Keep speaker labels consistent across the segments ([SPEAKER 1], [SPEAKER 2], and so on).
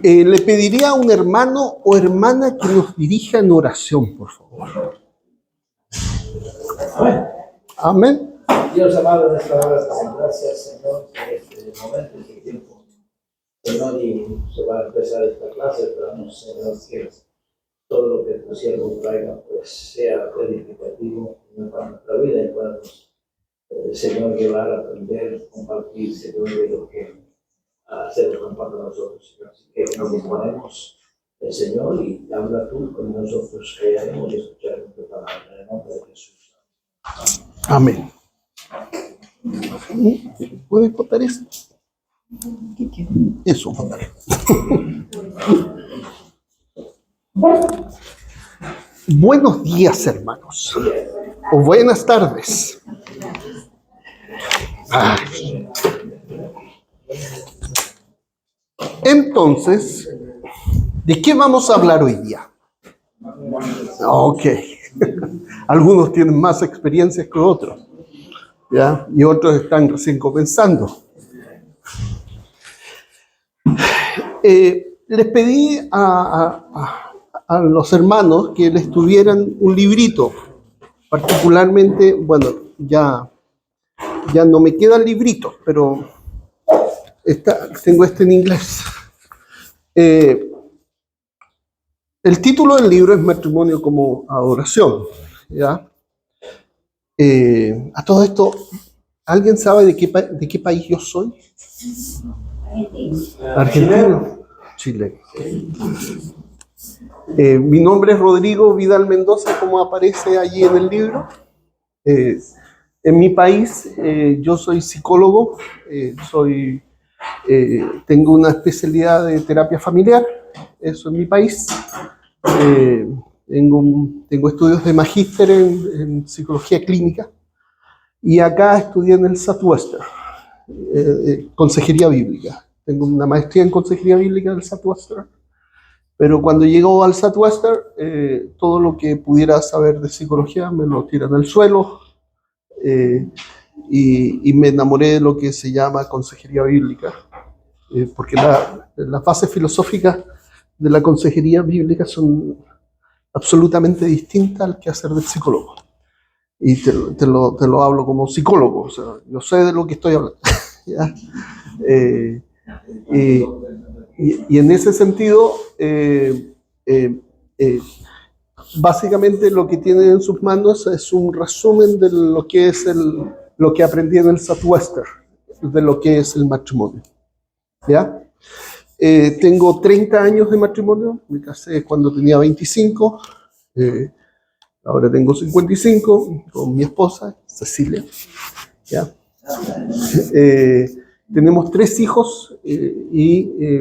[SPEAKER 1] Le pediría a un hermano o hermana que nos dirija en oración, por favor.
[SPEAKER 2] Amén.
[SPEAKER 1] Amén.
[SPEAKER 2] Dios amado, en esta hora te damos gracias, Señor, por este momento, este tiempo. Señor, y se va a empezar esta clase, esperamos, Señor, que todo lo que tu siervo traiga, pues, sea edificativo para nuestra vida y podamos, Señor, llevar a aprender, compartir, Señor, de lo que se nos comparte a nosotros, Señor. Así que nos disponemos, Señor, y habla tú con nosotros, que haremos y escucharemos tu palabra, en el nombre de Jesús.
[SPEAKER 1] Amén. ¿Puedes botar eso? Eso, botar. Buenos días, hermanos. O buenas tardes. Ay. Entonces, ¿de qué vamos a hablar hoy día? Ok. Algunos tienen más experiencias que otros, ¿ya? Y otros están recién comenzando. Les pedí a los hermanos que les tuvieran un librito, particularmente, bueno, ya no me queda el librito, pero tengo este en inglés. El título del libro es Matrimonio como Adoración, ¿ya? A todo esto, ¿alguien sabe de qué país yo soy? Argentino. Chile. Mi nombre es Rodrigo Vidal Mendoza, como aparece allí en el libro. En mi país, yo soy psicólogo, tengo una especialidad de terapia familiar, eso en mi país. Tengo estudios de magíster en psicología clínica y acá estudié en el Southwestern, consejería bíblica. Tengo una maestría en consejería bíblica del Southwestern, pero cuando llego al Southwestern, todo lo que pudiera saber de psicología me lo tiran al suelo, y me enamoré de lo que se llama consejería bíblica, porque las bases filosóficas de la consejería bíblica son absolutamente distintas al quehacer del psicólogo. Y te lo hablo como psicólogo, o sea, yo sé de lo que estoy hablando. ¿Ya? Y en ese sentido, básicamente lo que tienen en sus manos es un resumen de lo que es lo que aprendí en el Southwestern, de lo que es el matrimonio. ¿Ya? Tengo 30 años de matrimonio, me casé cuando tenía 25, ahora tengo 55 con mi esposa, Cecilia. ¿Ya? Tenemos 3 hijos y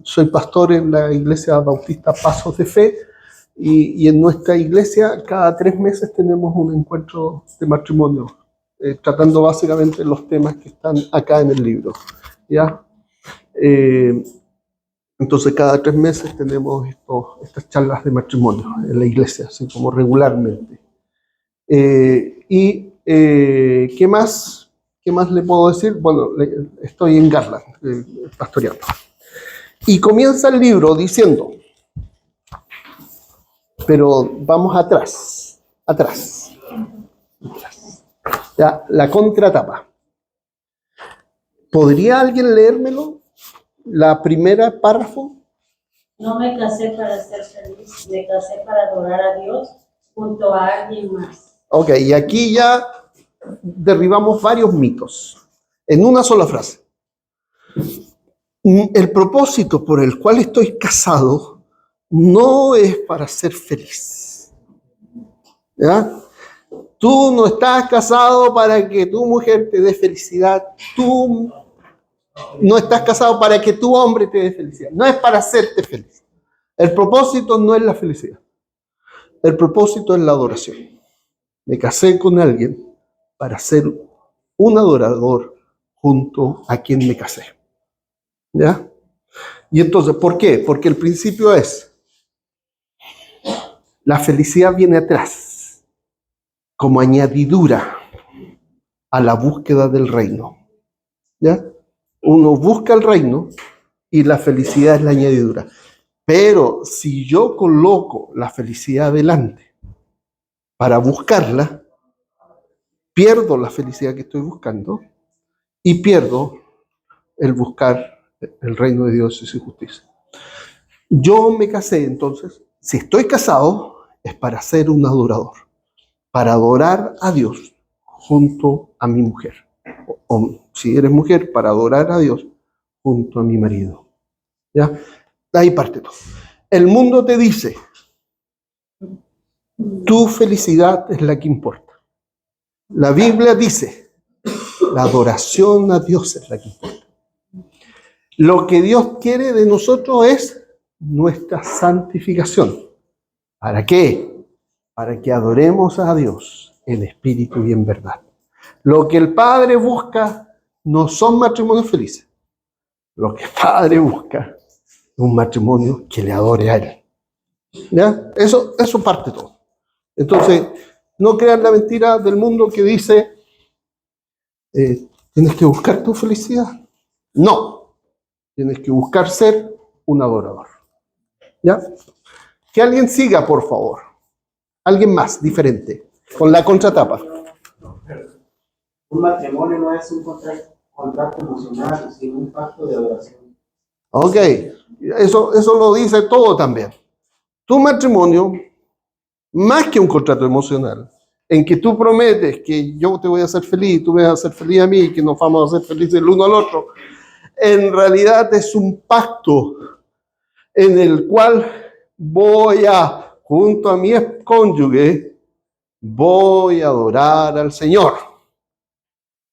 [SPEAKER 1] soy pastor en la iglesia bautista Pasos de Fe, y en nuestra iglesia cada 3 meses tenemos un encuentro de matrimonio, tratando básicamente los temas que están acá en el libro. ¿Ya? Entonces cada 3 meses tenemos estas charlas de matrimonio en la iglesia, así como regularmente. ¿Qué más le puedo decir? Bueno, estoy en Garland, pastoreando. Y comienza el libro diciendo, pero vamos atrás. Ya, la contratapa. ¿Podría alguien leérmelo? La primera párrafo.
[SPEAKER 3] No me casé para ser feliz, me casé para adorar a Dios junto a alguien más.
[SPEAKER 1] Ok, y aquí ya derribamos varios mitos en una sola frase. El propósito por el cual estoy casado no es para ser feliz. ¿Ya? Tú no estás casado para que tu mujer te dé felicidad. Tú no estás casado para que tu hombre te dé felicidad. No es para hacerte feliz. El propósito no es la felicidad. El propósito es la adoración. Me casé con alguien para ser un adorador junto a quien me casé. ¿Ya? Y entonces, ¿por qué? Porque el principio es, la felicidad viene atrás, como añadidura a la búsqueda del reino. ¿Ya? Uno busca el reino y la felicidad es la añadidura. Pero si yo coloco la felicidad delante para buscarla, pierdo la felicidad que estoy buscando y pierdo el buscar el reino de Dios y su justicia. Yo me casé, entonces, si estoy casado, es para ser un adorador, para adorar a Dios junto a mi mujer. O si eres mujer, para adorar a Dios junto a mi marido. ¿Ya? De ahí parte todo. El mundo te dice, tu felicidad es la que importa. La Biblia dice, la adoración a Dios es la que importa. Lo que Dios quiere de nosotros es nuestra santificación. ¿Para qué? Para que adoremos a Dios en espíritu y en verdad. Lo que el Padre busca no son matrimonios felices. Lo que el Padre busca es un matrimonio que le adore a Él. ¿Ya? Eso parte todo. Entonces, no crean la mentira del mundo que dice tienes que buscar tu felicidad. No, tienes que buscar ser un adorador. ¿Ya? Que alguien siga, por favor. Alguien más, diferente, con la contratapa.
[SPEAKER 4] Un matrimonio no es un contrato emocional, sino un pacto de adoración.
[SPEAKER 1] Ok, eso lo dice todo también. Tu matrimonio, más que un contrato emocional, en que tú prometes que yo te voy a hacer feliz, tú me vas a hacer feliz a mí, que nos vamos a hacer felices el uno al otro, en realidad es un pacto en el cual voy a, junto a mi cónyuge, voy a adorar al Señor.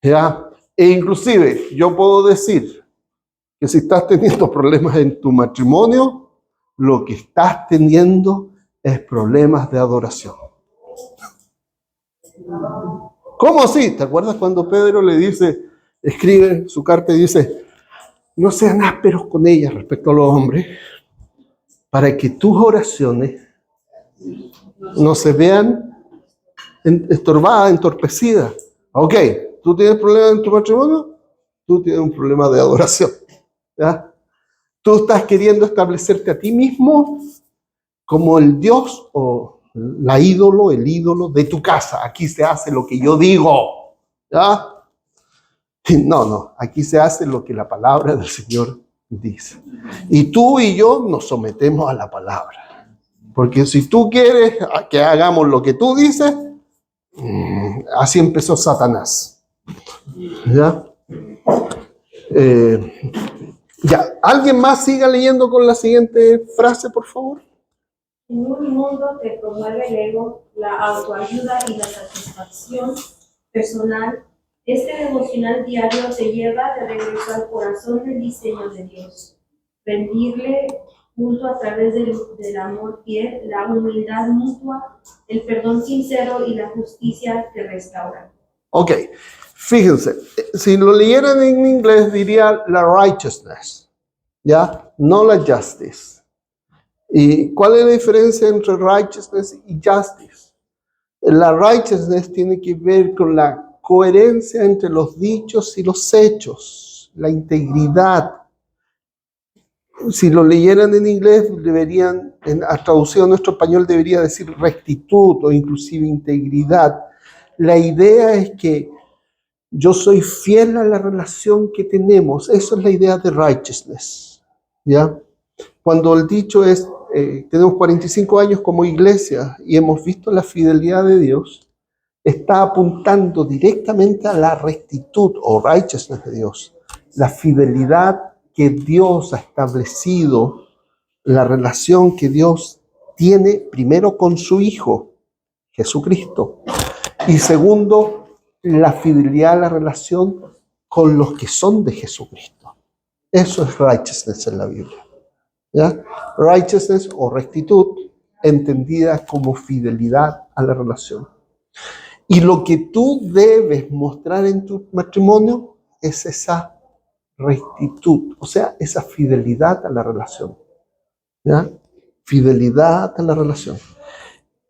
[SPEAKER 1] ¿Ya? E inclusive yo puedo decir que si estás teniendo problemas en tu matrimonio, lo que estás teniendo es problemas de adoración. ¿Cómo así? ¿Te acuerdas cuando Pedro le dice, escribe su carta y dice, no sean ásperos con ella respecto a los hombres, para que tus oraciones no se vean estorbadas, entorpecidas? Ok, ¿tú tienes problemas en tu matrimonio? Tú tienes un problema de adoración. ¿Ya? Tú estás queriendo establecerte a ti mismo como el Dios o el ídolo de tu casa. Aquí se hace lo que yo digo. ¿Ya? No, aquí se hace lo que la palabra del Señor dice. Y tú y yo nos sometemos a la palabra. Porque si tú quieres que hagamos lo que tú dices, así empezó Satanás. ¿Ya? Ya, ¿alguien más siga leyendo con la siguiente frase, por favor?
[SPEAKER 3] En un mundo que promueve el ego, la autoayuda y la satisfacción personal, este devocional diario te lleva de regreso al corazón del diseño de Dios. Rendirle junto a través del amor fiel, la humildad mutua, el perdón sincero y la justicia que restaura.
[SPEAKER 1] Ok, fíjense, si lo leyeran en inglés diría la righteousness, ¿ya? No la justice. ¿Y cuál es la diferencia entre righteousness y justice? La righteousness tiene que ver con la coherencia entre los dichos y los hechos, la integridad. Si lo leyeran en inglés, deberían, a traducido a nuestro español, debería decir rectitud o inclusive integridad. La idea es que yo soy fiel a la relación que tenemos. Eso es la idea de righteousness. ¿Ya? Cuando el dicho es, tenemos 45 años como iglesia y hemos visto la fidelidad de Dios, está apuntando directamente a la rectitud o righteousness de Dios. La fidelidad que Dios ha establecido, la relación que Dios tiene primero con su Hijo, Jesucristo, y segundo, la fidelidad a la relación con los que son de Jesucristo. Eso es righteousness en la Biblia. ¿Ya? Righteousness o rectitud entendida como fidelidad a la relación. Y lo que tú debes mostrar en tu matrimonio es esa rectitud, o sea, esa fidelidad a la relación. ¿Ya? Fidelidad a la relación.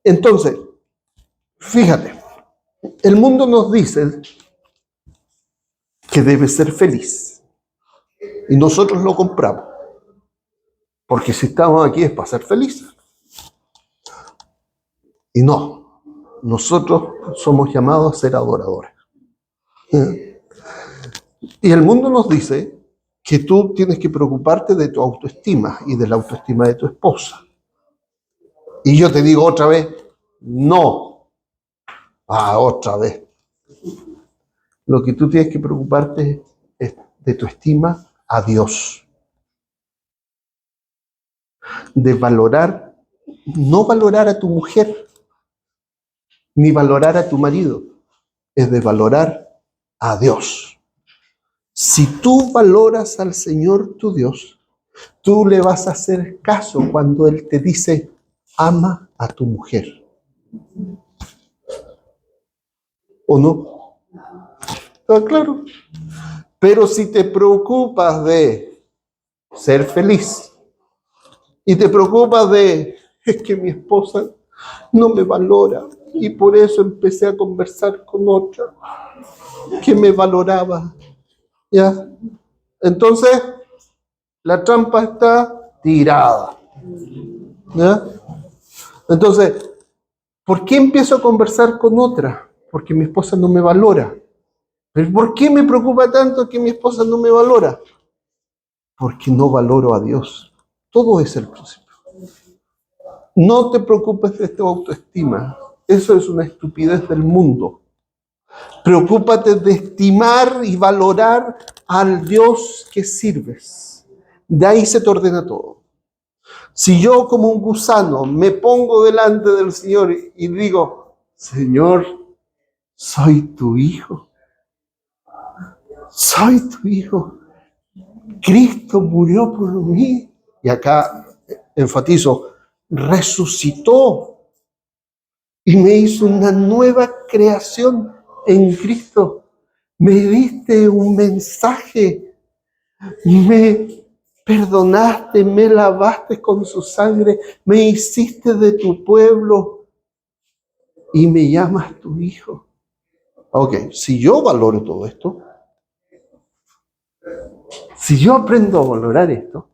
[SPEAKER 1] Entonces, fíjate, el mundo nos dice que debes ser feliz. Y nosotros lo compramos. Porque si estamos aquí es para ser felices. Y no, nosotros somos llamados a ser adoradores. Y el mundo nos dice que tú tienes que preocuparte de tu autoestima y de la autoestima de tu esposa. Y yo te digo otra vez, no. Otra vez. Lo que tú tienes que preocuparte es de tu estima a Dios. De valorar, no valorar a tu mujer, ni valorar a tu marido, es de valorar a Dios. Si tú valoras al Señor tu Dios, tú le vas a hacer caso cuando Él te dice, ama a tu mujer. ¿O no? ¿Está claro? Pero si te preocupas de ser feliz y te preocupas de, es que mi esposa no me valora y por eso empecé a conversar con otra que me valoraba, ¿ya? Entonces, la trampa está tirada, ¿ya? Entonces, ¿por qué empiezo a conversar con otra? Porque mi esposa no me valora. ¿Pero por qué me preocupa tanto que mi esposa no me valora? Porque no valoro a Dios. Todo es el principio. No te preocupes de tu autoestima. Eso es una estupidez del mundo. Preocúpate de estimar y valorar al Dios que sirves. De ahí se te ordena todo. Si yo como un gusano me pongo delante del Señor y digo, Señor, soy tu hijo. Soy tu hijo. Cristo murió por mí. Y acá enfatizo, resucitó y me hizo una nueva creación en Cristo. Me diste un mensaje, me perdonaste, me lavaste con su sangre, me hiciste de tu pueblo y me llamas tu hijo. Ok, si yo valoro todo esto, si yo aprendo a valorar esto,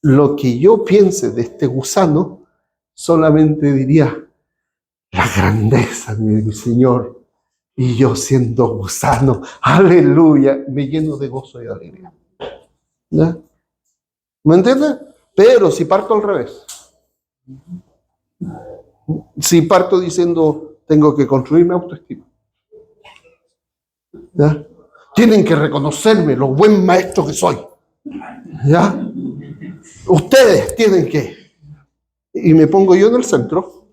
[SPEAKER 1] lo que yo piense de este gusano, solamente diría, la grandeza de mi Señor, y yo siendo gusano, aleluya, me lleno de gozo y de alegría. ¿Ya? ¿Me entiendes? Pero si parto al revés, si parto diciendo, tengo que construir mi autoestima, ¿ya? Tienen que reconocerme lo buen maestro que soy, ¿ya? Ustedes tienen que, y me pongo yo en el centro.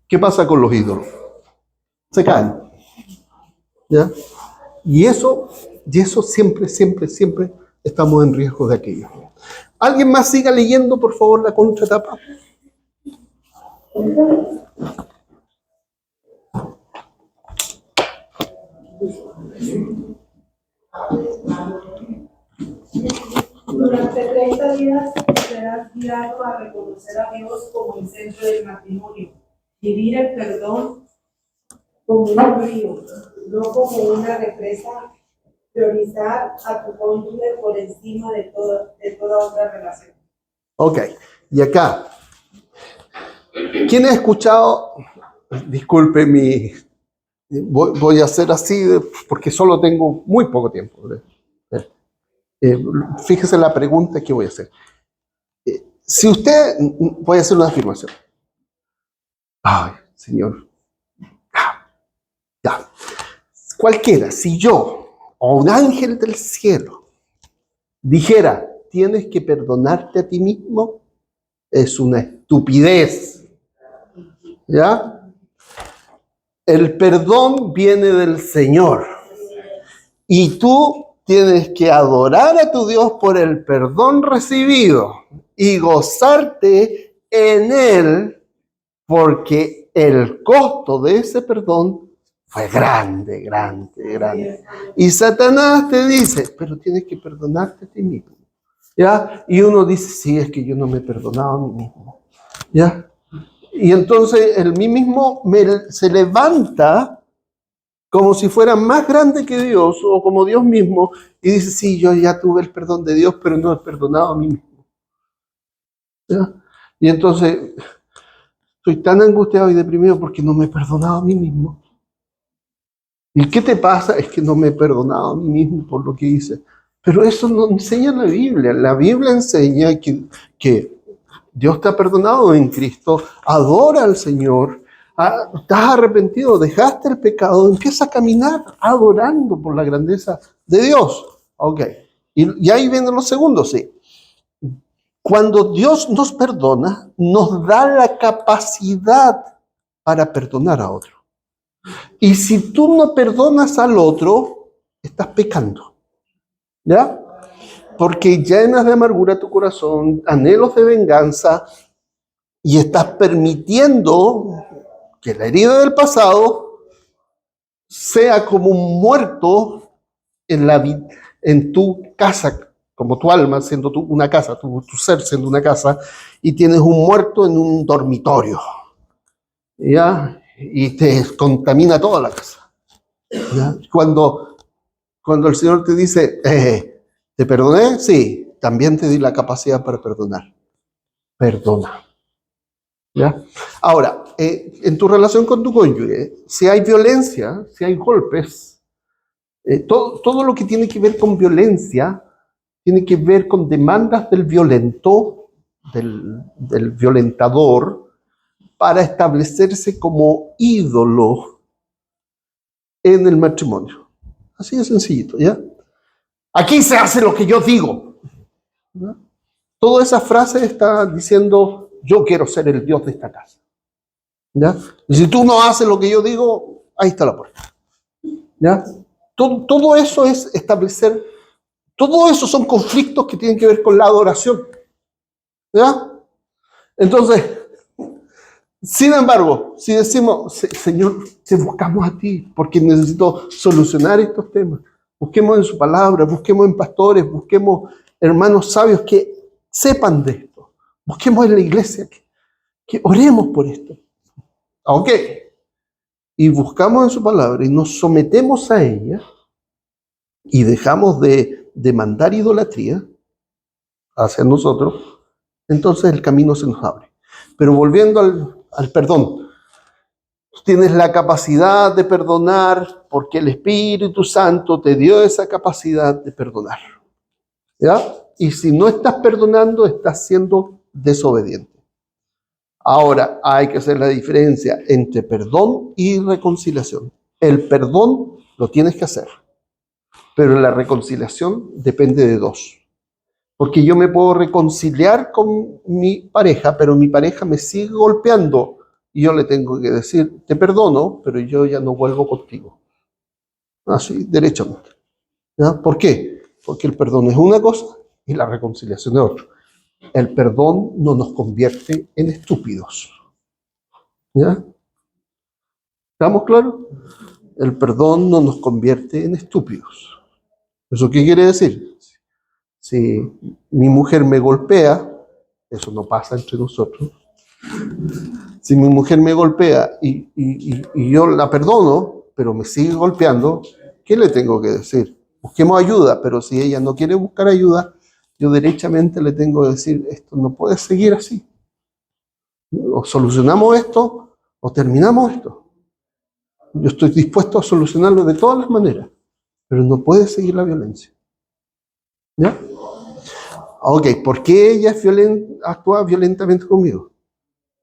[SPEAKER 1] ¿Qué pasa con los ídolos? Se caen, ¿ya? Y eso siempre estamos en riesgo de aquello. ¿Alguien más siga leyendo, por favor, la contratapa?
[SPEAKER 5] Durante 30 días serás guiado a reconocer a Dios como el centro del matrimonio, vivir el perdón como un río, no como una represa, priorizar a tu cónyuge por encima de toda otra relación.
[SPEAKER 1] Ok, y acá, ¿quién ha escuchado? Disculpe voy a hacer así porque solo tengo muy poco tiempo. Fíjese la pregunta que voy a hacer. Si usted, voy a hacer una afirmación. Ay, Señor. Ya. Cualquiera, si yo o un ángel del cielo dijera, tienes que perdonarte a ti mismo, es una estupidez. ¿Ya? El perdón viene del Señor. Y tú tienes que adorar a tu Dios por el perdón recibido y gozarte en Él, porque el costo de ese perdón fue grande. Y Satanás te dice, pero tienes que perdonarte a ti mismo. ¿Ya? Y uno dice, sí, es que yo no me he perdonado a mí mismo. ¿Ya? Y entonces el mí mismo se levanta como si fuera más grande que Dios o como Dios mismo, y dice, sí, yo ya tuve el perdón de Dios, pero no he perdonado a mí mismo. ¿Ya? Y entonces estoy tan angustiado y deprimido porque no me he perdonado a mí mismo. ¿Y qué te pasa? Es que no me he perdonado a mí mismo por lo que hice. Pero eso no enseña la Biblia. La Biblia enseña que Dios te ha perdonado en Cristo, adora al Señor, estás arrepentido, dejaste el pecado, empieza a caminar adorando por la grandeza de Dios. Ok. Y ahí vienen los segundos, sí. Cuando Dios nos perdona, nos da la capacidad para perdonar a otro. Y si tú no perdonas al otro, estás pecando. ¿Ya? Porque llenas de amargura tu corazón, anhelos de venganza, y estás permitiendo que la herida del pasado sea como un muerto en tu casa, como tu alma siendo una casa, tu ser siendo una casa, y tienes un muerto en un dormitorio, ¿ya? Y te contamina toda la casa, ¿ya? Cuando el Señor te dice, ¿te perdoné? Sí, también te di la capacidad para perdonar. Perdona. ¿Ya? Ahora, en tu relación con tu cónyuge, si hay violencia, si hay golpes, todo lo que tiene que ver con violencia, tiene que ver con demandas del violento, del violentador, para establecerse como ídolo en el matrimonio. Así de sencillito, ¿ya? Aquí se hace lo que yo digo. ¿Ya? Toda esa frase está diciendo, yo quiero ser el Dios de esta casa. ¿Ya? Y si tú no haces lo que yo digo, ahí está la puerta. ¿Ya? Todo eso es establecer, todo eso son conflictos que tienen que ver con la adoración. ¿Ya? Entonces, sin embargo, si decimos, Señor, te buscamos a ti, porque necesito solucionar estos temas, busquemos en su palabra, busquemos en pastores, busquemos hermanos sabios que sepan de esto, busquemos en la iglesia, que oremos por esto. Ok, y buscamos en su palabra y nos sometemos a ella y dejamos de demandar idolatría hacia nosotros, entonces el camino se nos abre. Pero volviendo al perdón, tienes la capacidad de perdonar porque el Espíritu Santo te dio esa capacidad de perdonar. ¿Ya? Y si no estás perdonando, estás siendo desobediente. Ahora, hay que hacer la diferencia entre perdón y reconciliación. El perdón lo tienes que hacer, pero la reconciliación depende de dos. Porque yo me puedo reconciliar con mi pareja, pero mi pareja me sigue golpeando y yo le tengo que decir, te perdono, pero yo ya no vuelvo contigo. Así, derechamente. ¿Ya? ¿Por qué? Porque el perdón es una cosa y la reconciliación es otra. El perdón no nos convierte en estúpidos. ¿Ya? ¿Estamos claros? El perdón no nos convierte en estúpidos. ¿Eso qué quiere decir? Si mi mujer me golpea, eso no pasa entre nosotros. Si mi mujer me golpea y yo la perdono, pero me sigue golpeando, ¿qué le tengo que decir? Busquemos ayuda, pero si ella no quiere buscar ayuda, yo derechamente le tengo que decir, esto no puede seguir así. O solucionamos esto o terminamos esto. Yo estoy dispuesto a solucionarlo de todas las maneras, pero no puede seguir la violencia. ¿Ya? Ok, ¿por qué ella actúa violentamente conmigo?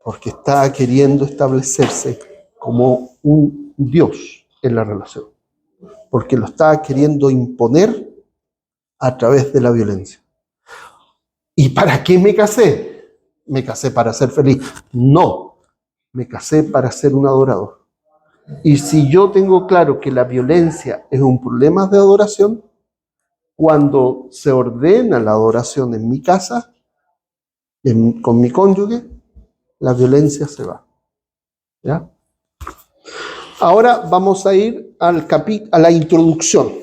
[SPEAKER 1] Porque está queriendo establecerse como un Dios en la relación. Porque lo está queriendo imponer a través de la violencia. ¿Y para qué me casé? ¿Me casé para ser feliz? No, me casé para ser un adorador. Y si yo tengo claro que la violencia es un problema de adoración, cuando se ordena la adoración en mi casa, con mi cónyuge, la violencia se va. ¿Ya? Ahora vamos a ir a la introducción.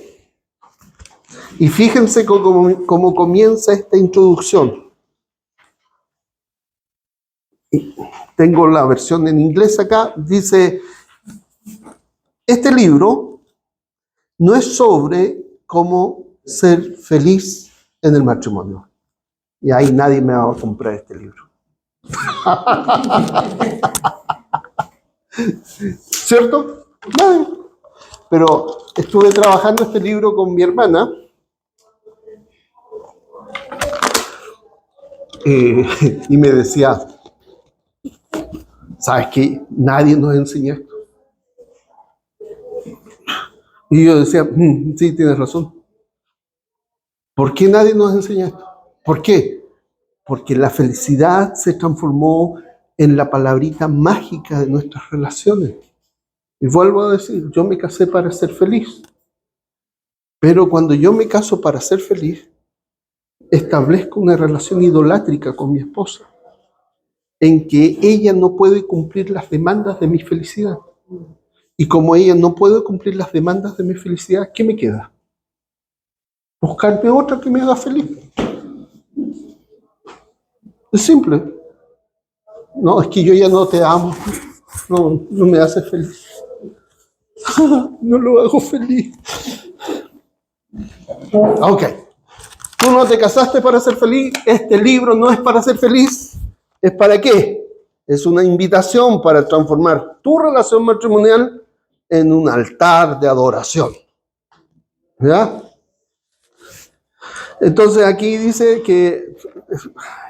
[SPEAKER 1] Y fíjense cómo comienza esta introducción. Tengo la versión en inglés acá. Dice, este libro no es sobre cómo ser feliz en el matrimonio. Y ahí nadie me va a comprar este libro. ¿Cierto? Nadie. Pero estuve trabajando este libro con mi hermana. Y me decía, ¿sabes qué? Nadie nos enseña esto. Y yo decía, sí, tienes razón. ¿Por qué nadie nos enseña esto? ¿Por qué? Porque la felicidad se transformó en la palabrita mágica de nuestras relaciones. Y vuelvo a decir, yo me casé para ser feliz. Pero cuando yo me caso para ser feliz, establezco una relación idolátrica con mi esposa, en que ella no puede cumplir las demandas de mi felicidad. Y como ella no puede cumplir las demandas de mi felicidad, ¿qué me queda? Buscarme otra que me haga feliz. Es simple. No, es que yo ya no te amo. No, no me hace feliz. No lo hago feliz. Ok. Tú no te casaste para ser feliz. Este libro no es para ser feliz. ¿Es para qué? Es una invitación para transformar tu relación matrimonial en un altar de adoración. ¿Ya? Entonces aquí dice que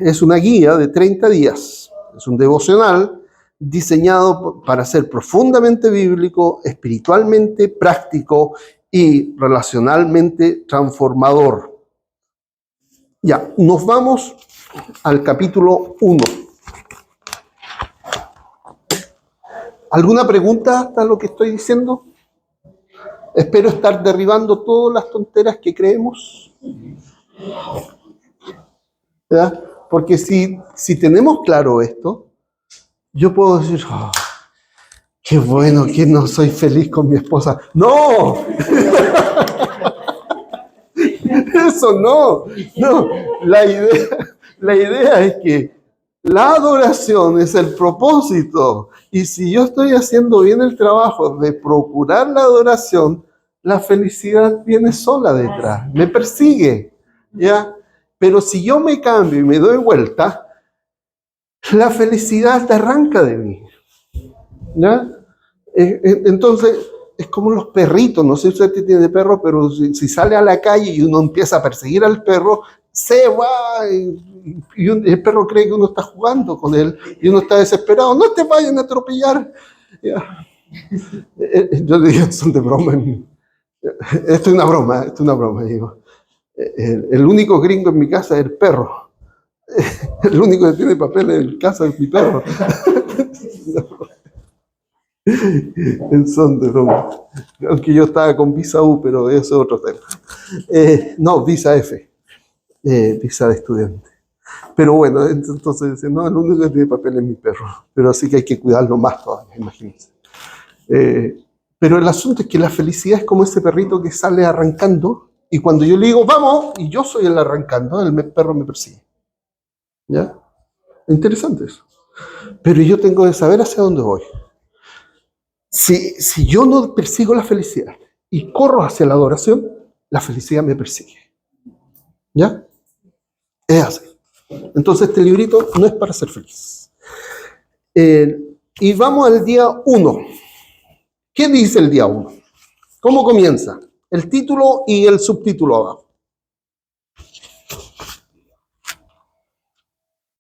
[SPEAKER 1] es una guía de 30 días. Es un devocional diseñado para ser profundamente bíblico, espiritualmente práctico y relacionalmente transformador. Ya, nos vamos al capítulo 1. ¿Alguna pregunta hasta lo que estoy diciendo? Espero estar derribando todas las tonteras que creemos. ¿Verdad? Porque si tenemos claro esto, yo puedo decir, oh, qué bueno que no soy feliz con mi esposa. ¡No! Eso no. La idea es que la adoración es el propósito. Y si yo estoy haciendo bien el trabajo de procurar la adoración, la felicidad viene sola detrás, me persigue, ¿ya? Pero si yo me cambio y me doy vuelta, la felicidad te arranca de mí, ¿ya? Entonces, es como los perritos, no sé si usted tiene perro, pero si sale a la calle y uno empieza a perseguir al perro, se va y el perro cree que uno está jugando con él y uno está desesperado, no te vayan a atropellar. ¿Ya? Yo le digo, son de broma. Esto es una broma, digo. El único gringo en mi casa es el perro. El único que tiene papel en casa es mi perro. Son de broma. Aunque yo estaba con visa U, pero eso es otro tema. No, visa F. Visa de estudiante. Pero bueno, entonces dicen, no, el único que tiene papel es mi perro. Pero así que hay que cuidarlo más todavía, imagínense. Pero el asunto es que la felicidad es como ese perrito que sale arrancando y cuando yo le digo, vamos, y yo soy el arrancando, el perro me persigue. ¿Ya? Interesante eso. Pero yo tengo que saber hacia dónde voy. Si yo no persigo la felicidad y corro hacia la adoración, la felicidad me persigue. ¿Ya? Es así. Entonces este librito no es para ser feliz. Y vamos al día 1. ¿Qué dice el día 1? ¿Cómo comienza? El título y el subtítulo abajo.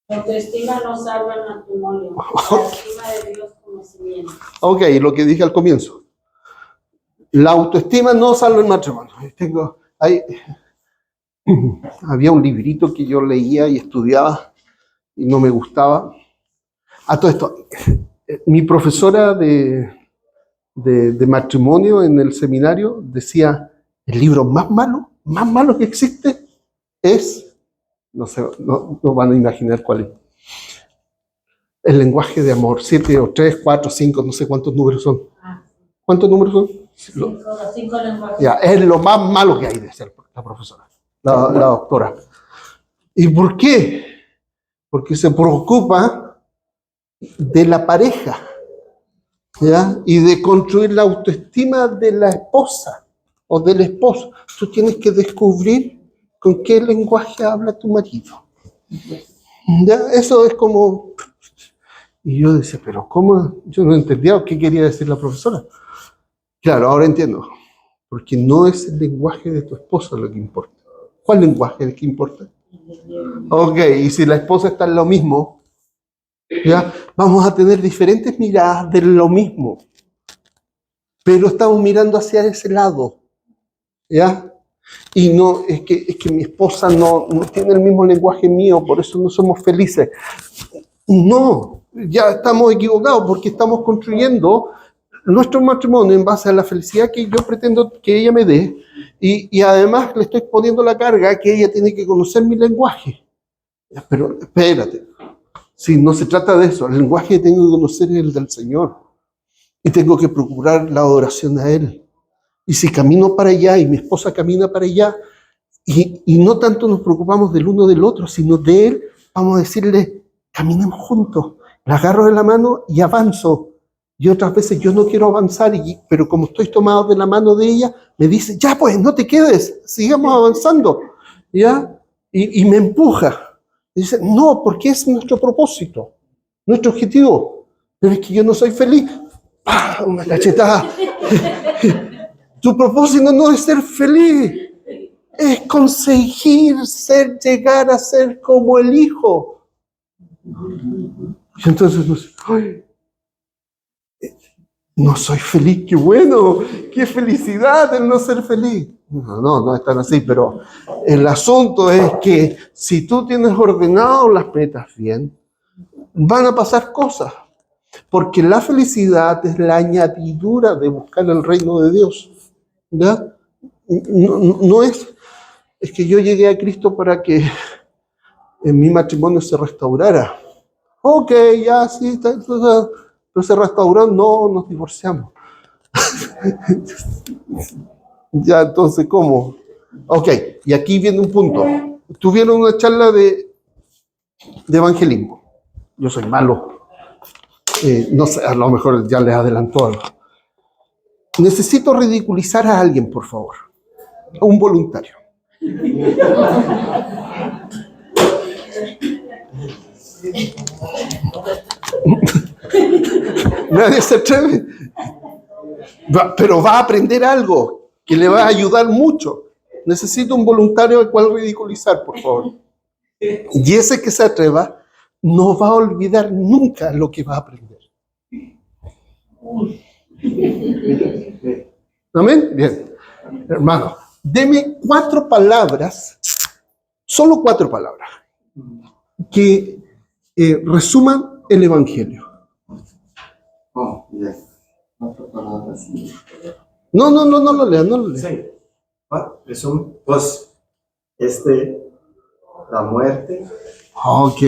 [SPEAKER 6] La autoestima no salva el matrimonio. La estima de Dios como cimiento.
[SPEAKER 1] Ok, lo que dije al comienzo. La autoestima no salva el matrimonio. Había un librito que yo leía y estudiaba y no me gustaba. A todo esto, mi profesora de matrimonio en el seminario decía, el libro más malo que existe es, no sé, no van a imaginar cuál es. El lenguaje de amor, 7 o 3, 4, 5, no sé cuántos números son. ¿Cuántos números son?
[SPEAKER 6] 5 lenguajes.
[SPEAKER 1] Ya, es lo más malo que hay, decía la profesora, la doctora. ¿Y por qué? Porque se preocupa de la pareja, ¿ya? Y de construir la autoestima de la esposa, o del esposo. Tú tienes que descubrir con qué lenguaje habla tu marido. ¿Ya? Eso es como... Y yo decía, pero ¿cómo? Yo no entendía qué quería decir la profesora. Claro, ahora entiendo. Porque no es el lenguaje de tu esposa lo que importa. ¿Cuál lenguaje es el que importa? Ok, y si la esposa está en lo mismo, ¿ya? Vamos a tener diferentes miradas de lo mismo. Pero estamos mirando hacia ese lado. ¿Ya? Y no, es que mi esposa no tiene el mismo lenguaje mío, por eso no somos felices. No, ya estamos equivocados porque estamos construyendo nuestro matrimonio en base a la felicidad que yo pretendo que ella me dé y además le estoy poniendo la carga que ella tiene que conocer mi lenguaje. Pero espérate, si no se trata de eso, el lenguaje que tengo que conocer es el del Señor y tengo que procurar la adoración a Él. Y si camino para allá y mi esposa camina para allá y no tanto nos preocupamos del uno del otro, sino de Él, vamos a decirle, caminemos juntos, la agarro de la mano y avanzo. Y otras veces yo no quiero avanzar, pero como estoy tomado de la mano de ella, me dice, ya pues, no te quedes, sigamos avanzando. ¿Ya? Y me empuja. Y dice, no, porque es nuestro propósito, nuestro objetivo. Pero es que yo no soy feliz. ¡Pah! Una cachetada. Tu propósito no es ser feliz, es conseguir llegar a ser como el Hijo. Y entonces no soy feliz, qué bueno, qué felicidad el no ser feliz. No es tan así, pero el asunto es que si tú tienes ordenado las metas bien, van a pasar cosas, porque la felicidad es la añadidura de buscar el reino de Dios. ¿Ya? No es que yo llegué a Cristo para que en mi matrimonio se restaurara. Ok, ya, sí, pero se restauró, no nos divorciamos. Ya, entonces, ¿cómo? Ok, y aquí viene un punto. Tuvieron una charla de evangelismo. Yo soy malo. No sé, a lo mejor ya les adelantó algo. Necesito ridiculizar a alguien, por favor. A un voluntario. Nadie se atreve. Pero va a aprender algo que le va a ayudar mucho. Necesito un voluntario al cual ridiculizar, por favor. Y ese que se atreva no va a olvidar nunca lo que va a aprender. ¿Amén? Bien. Hermano, deme 4 palabras, solo 4 palabras, que resuman el Evangelio.
[SPEAKER 4] Oh, ya. 4 palabras.
[SPEAKER 1] No lo lean.
[SPEAKER 4] Sí. Resumen, pues, la muerte,
[SPEAKER 1] Ok.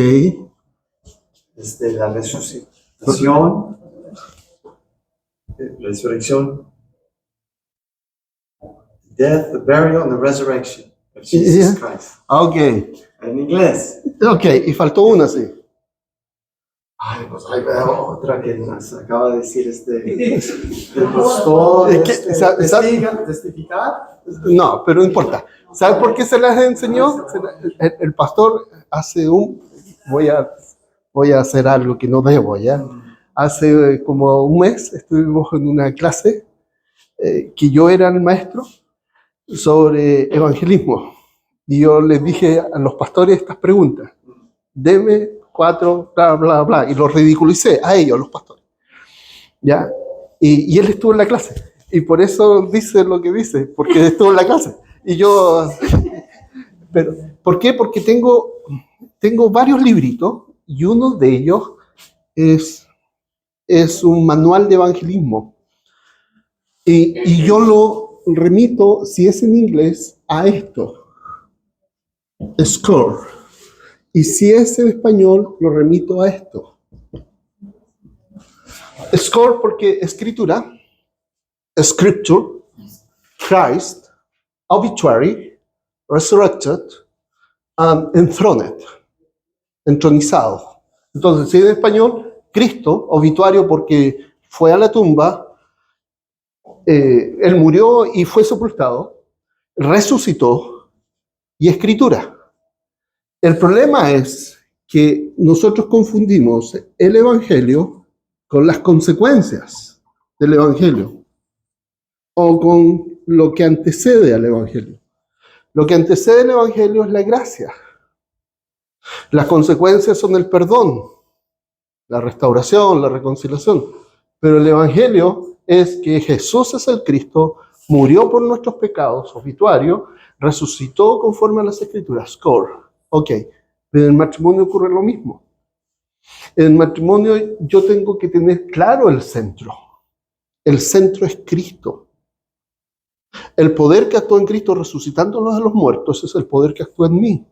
[SPEAKER 4] la resucitación, death, the burial, and the resurrection of Jesus Christ.
[SPEAKER 1] Ok.
[SPEAKER 4] En inglés.
[SPEAKER 1] Ok, y faltó una, sí.
[SPEAKER 4] Ay, pues hay otra que nos acaba de decir el pastor. Testificar.
[SPEAKER 1] No, pero no importa. ¿Sabes por qué se las enseñó? El pastor hace voy a hacer algo que no debo, ¿ya? Hace como un mes estuvimos en una clase que yo era el maestro sobre evangelismo. Y yo les dije a los pastores estas preguntas. Deme 4, bla, bla, bla. Y los ridiculicé a ellos, los pastores. ¿Ya? Y él estuvo en la clase. Y por eso dice lo que dice, porque estuvo en la clase. Y yo... Pero, ¿por qué? Porque tengo varios libritos y uno de ellos es un manual de evangelismo. Y yo lo remito, si es en inglés, a esto. Score. Y si es en español, lo remito a esto. Score porque escritura, scripture, Christ, obituary, resurrected, and enthroned, entronizado. Entonces, si en español, Cristo, obituario porque fue a la tumba, Él murió y fue sepultado, resucitó y escritura. El problema es que nosotros confundimos el Evangelio con las consecuencias del Evangelio o con lo que antecede al Evangelio. Lo que antecede al Evangelio es la gracia. Las consecuencias son el perdón, la restauración, la reconciliación. Pero el Evangelio es que Jesús es el Cristo, murió por nuestros pecados, obituario, resucitó conforme a las Escrituras, score. Ok, pero en el matrimonio ocurre lo mismo. En el matrimonio yo tengo que tener claro el centro. El centro es Cristo. El poder que actúa en Cristo resucitándolos de los muertos es el poder que actúa en mí.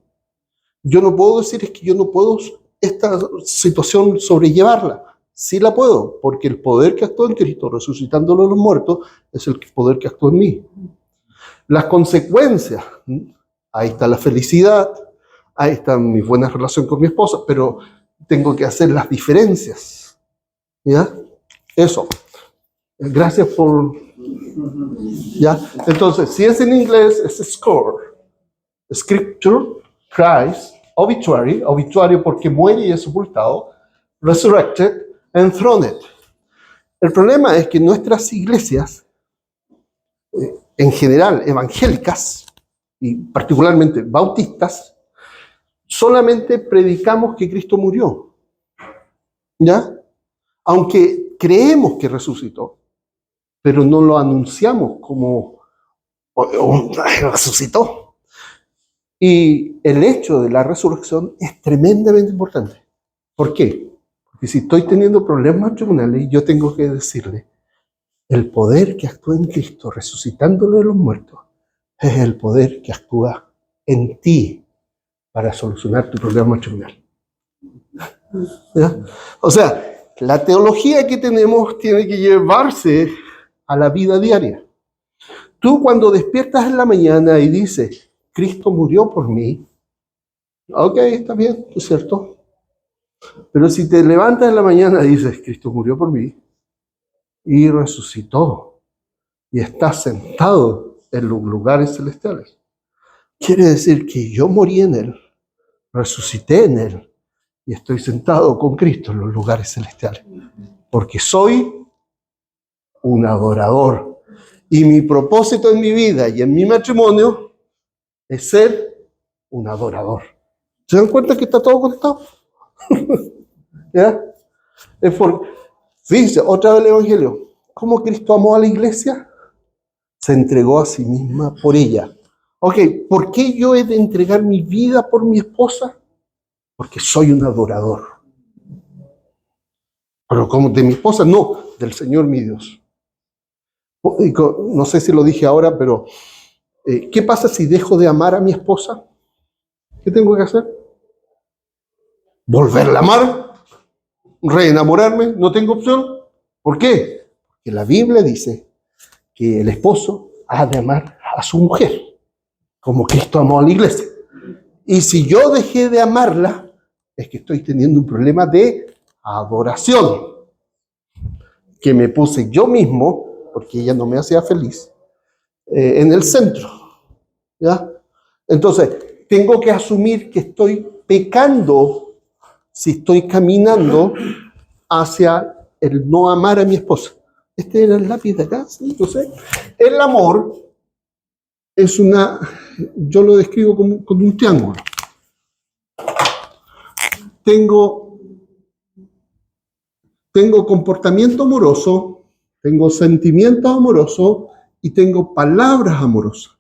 [SPEAKER 1] Yo no puedo decir es que yo no puedo esta situación sobrellevarla. Sí la puedo, porque el poder que actúa en Cristo resucitándolo de los muertos es el poder que actúa en mí. Las consecuencias, ahí está la felicidad, ahí está mi buena relación con mi esposa, pero tengo que hacer las diferencias. ¿Ya? Eso. Gracias por... ¿Ya? Entonces, si es en inglés, es score. Scripture, Christ, obituary, obituario porque muere y es sepultado, resurrected, enthroned. El problema es que nuestras iglesias, en general evangélicas, y particularmente bautistas, solamente predicamos que Cristo murió. ¿Ya? Aunque creemos que resucitó, pero no lo anunciamos como resucitó. Y el hecho de la resurrección es tremendamente importante. ¿Por qué? Porque si estoy teniendo problemas matrimoniales, yo tengo que decirle, el poder que actúa en Cristo, resucitándolo de los muertos, es el poder que actúa en ti para solucionar tu problema matrimonial. ¿Ya? O sea, la teología que tenemos tiene que llevarse a la vida diaria. Tú cuando despiertas en la mañana y dices, Cristo murió por mí, ok, está bien, es cierto. Pero si te levantas en la mañana y dices, Cristo murió por mí y resucitó y está sentado en los lugares celestiales, quiere decir que yo morí en Él, resucité en Él y estoy sentado con Cristo en los lugares celestiales. Porque soy un adorador. Y mi propósito en mi vida y en mi matrimonio es ser un adorador. ¿Se dan cuenta que está todo conectado? ¿Ya? Es por... Fíjense, otra vez el Evangelio. ¿Cómo Cristo amó a la iglesia? Se entregó a sí misma por ella. Ok, ¿por qué yo he de entregar mi vida por mi esposa? Porque soy un adorador. Pero como de mi esposa, no, del Señor mi Dios. No sé si lo dije ahora, pero ¿qué pasa si dejo de amar a mi esposa? ¿Qué tengo que hacer? ¿Volverla a amar? ¿Reenamorarme? ¿No tengo opción? ¿Por qué? Porque la Biblia dice que el esposo ha de amar a su mujer, como Cristo amó a la iglesia. Y si yo dejé de amarla, es que estoy teniendo un problema de adoración, que me puse yo mismo, porque ella no me hacía feliz, en el centro. ¿Ya? Entonces, tengo que asumir que estoy pecando si estoy caminando hacia el no amar a mi esposa. Este era el lápiz de acá, ¿sí? Entonces, el amor es yo lo describo como un triángulo. Tengo comportamiento amoroso, tengo sentimientos amorosos y tengo palabras amorosas.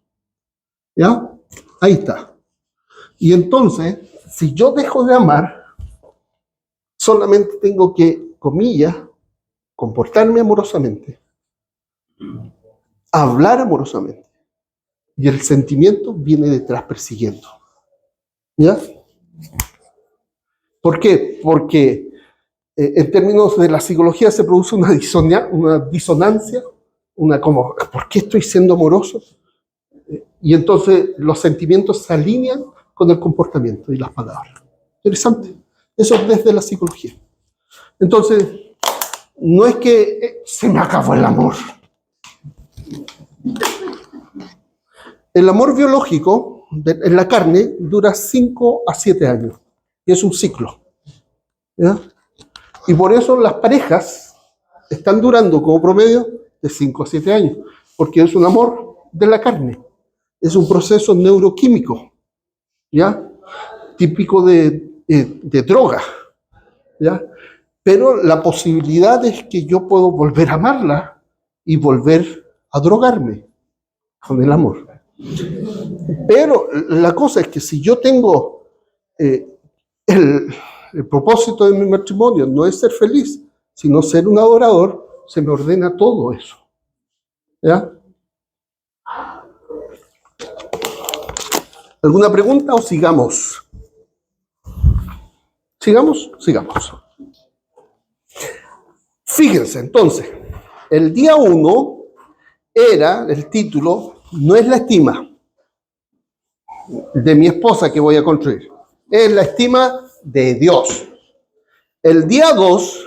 [SPEAKER 1] ¿Ya? Ahí está. Y entonces, si yo dejo de amar, solamente tengo que, comillas, comportarme amorosamente, hablar amorosamente. Y el sentimiento viene detrás persiguiendo. ¿Ya? ¿Por qué? Porque en términos de la psicología se produce una disonancia, ¿por qué estoy siendo amoroso? Y entonces los sentimientos se alinean con el comportamiento y las palabras. Interesante. Eso es desde la psicología. Entonces, no es que se me acabó el amor. El amor biológico en la carne dura 5 a 7 años. Y es un ciclo. ¿Ya? Y por eso las parejas están durando como promedio de 5 a 7 años. Porque es un amor de la carne. Es un proceso neuroquímico. ¿Ya? Típico de droga. ¿Ya? Pero la posibilidad es que yo puedo volver a amarla y volver a drogarme con el amor. Pero la cosa es que si yo tengo el propósito de mi matrimonio no es ser feliz, sino ser un adorador, se me ordena todo eso. ¿Ya? ¿Alguna pregunta o sigamos? ¿Sigamos? Sigamos. Fíjense, entonces, el día 1 era, el título, no es la estima de mi esposa que voy a construir, es la estima de Dios. El día 2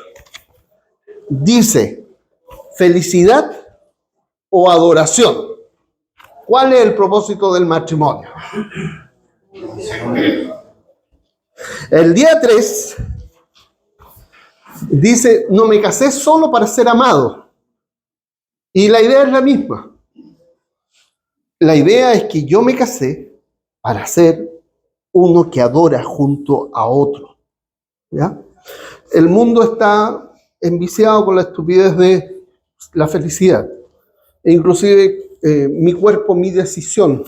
[SPEAKER 1] dice, felicidad o adoración. ¿Cuál es el propósito del matrimonio? El día 3 dice, no me casé solo para ser amado. Y la idea es la misma. La idea es que yo me casé para ser uno que adora junto a otro. ¿Ya? El mundo está enviciado con la estupidez de la felicidad. E inclusive mi cuerpo, mi decisión.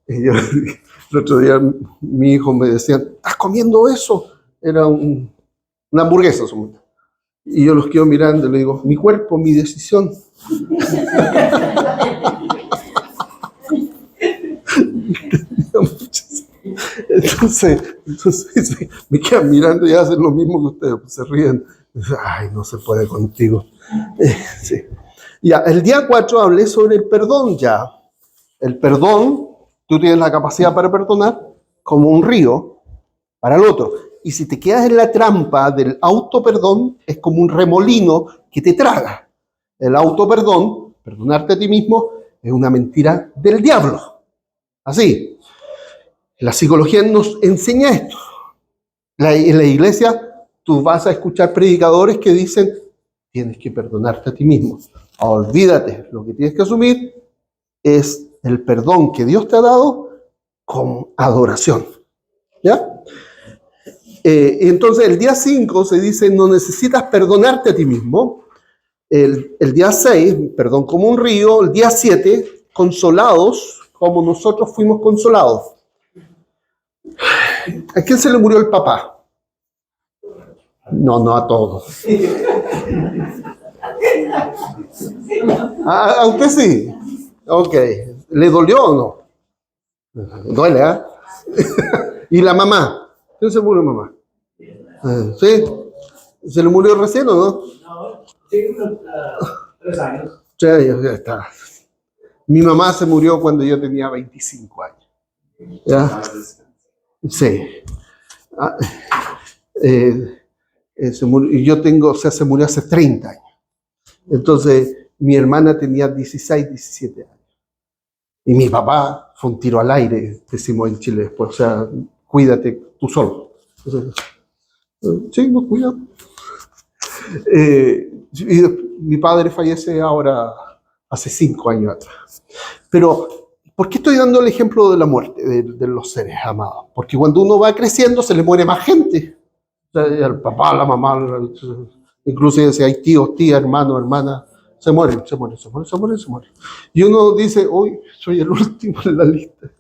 [SPEAKER 1] El otro día mi hijo me decía, ¿estás comiendo eso? Era una hamburguesa. Y yo los quedo mirando y le digo, mi cuerpo, mi decisión. Entonces me quedan mirando y hacen lo mismo que ustedes, pues se ríen. Ay, no se puede contigo. Sí. Ya, el día 4 hablé sobre el perdón ya. El perdón, tú tienes la capacidad para perdonar como un río para el otro. Y si te quedas en la trampa del autoperdón, es como un remolino que te traga. El autoperdón, perdonarte a ti mismo, es una mentira del diablo. Así. La psicología nos enseña esto. En la iglesia tú vas a escuchar predicadores que dicen, tienes que perdonarte a ti mismo. Olvídate, lo que tienes que asumir es el perdón que Dios te ha dado con adoración. ¿Ya? Entonces el día 5 se dice, no necesitas perdonarte a ti mismo. El día 6, perdón como un río. El día 7, consolados como nosotros fuimos consolados. ¿A quién se le murió el papá? No a todos. ¿A usted sí? Ok. ¿Le dolió o no? Duele, ¿ah? ¿Y la mamá? ¿Quién se murió mamá? ¿Sí? ¿Se le murió recién o no?
[SPEAKER 2] No, sí, 3 años.
[SPEAKER 1] Sí, ya está. Mi mamá se murió cuando yo tenía 25 años. ¿Ya? Sí. Se murió hace 30 años. Entonces, mi hermana tenía 16, 17 años. Y mi papá fue un tiro al aire, decimos en Chile después. O sea, cuídate tú solo. Entonces, sí, nos cuidamos. Y mi padre fallece ahora hace 5 años atrás. Pero, ¿por qué estoy dando el ejemplo de la muerte de los seres amados? Porque cuando uno va creciendo se le muere más gente. O sea, el papá, la mamá, inclusive si hay tíos, tías, hermanos, hermanas, se mueren. Y uno dice, hoy soy el último en la lista.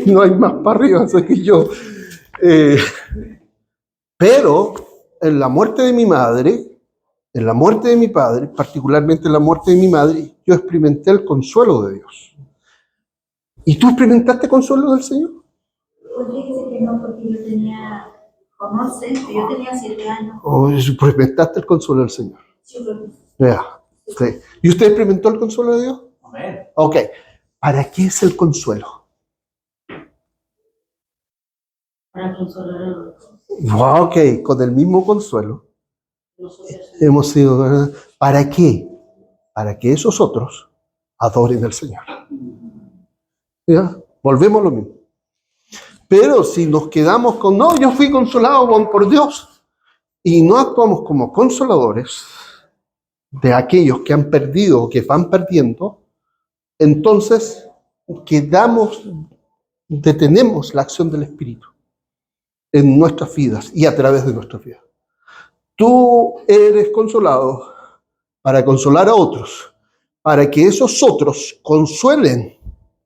[SPEAKER 1] No hay más para arriba, soy que yo. Pero en la muerte de mi madre, en la muerte de mi padre, particularmente en la muerte de mi madre, yo experimenté el consuelo de Dios. ¿Y tú experimentaste consuelo del Señor?
[SPEAKER 7] Pues fíjese que no, porque yo tenía, yo tenía 7 años.
[SPEAKER 1] ¿O experimentaste el consuelo del Señor?
[SPEAKER 7] Sí, creo que sí.
[SPEAKER 1] Yeah. Sí. ¿Y usted experimentó el consuelo de Dios?
[SPEAKER 2] Amén.
[SPEAKER 1] Ok. ¿Para qué es el consuelo?
[SPEAKER 6] Para consolar a los
[SPEAKER 1] Ok, con el mismo consuelo hemos sido, ¿verdad? ¿Para qué? Para que esos otros adoren al Señor. ¿Ya? Volvemos a lo mismo. Pero si nos quedamos con, no, yo fui consolado por Dios, y no actuamos como consoladores de aquellos que han perdido o que van perdiendo, entonces detenemos la acción del Espíritu en nuestras vidas y a través de nuestras vidas. Tú eres consolado para consolar a otros, para que esos otros consuelen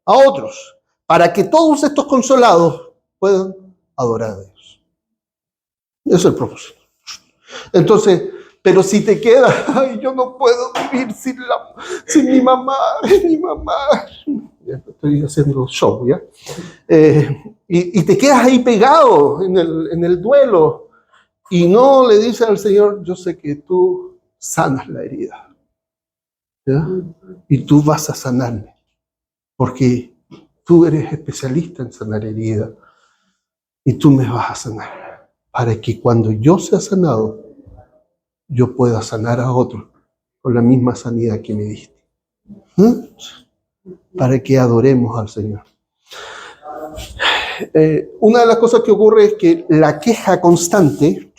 [SPEAKER 1] a otros, para que todos estos consolados puedan adorar a Dios. Ese es el propósito. Entonces, pero si te quedas, ay, yo no puedo vivir sin mi mamá. Ya estoy haciendo show, ¿ya? Y te quedas ahí pegado en el duelo y no le dices al Señor, yo sé que tú sanas la herida, ¿ya? Y tú vas a sanarme, porque tú eres especialista en sanar heridas y tú me vas a sanar, para que cuando yo sea sanado, yo pueda sanar a otros con la misma sanidad que me diste. Para que adoremos al Señor. Una de las cosas que ocurre es que la queja constante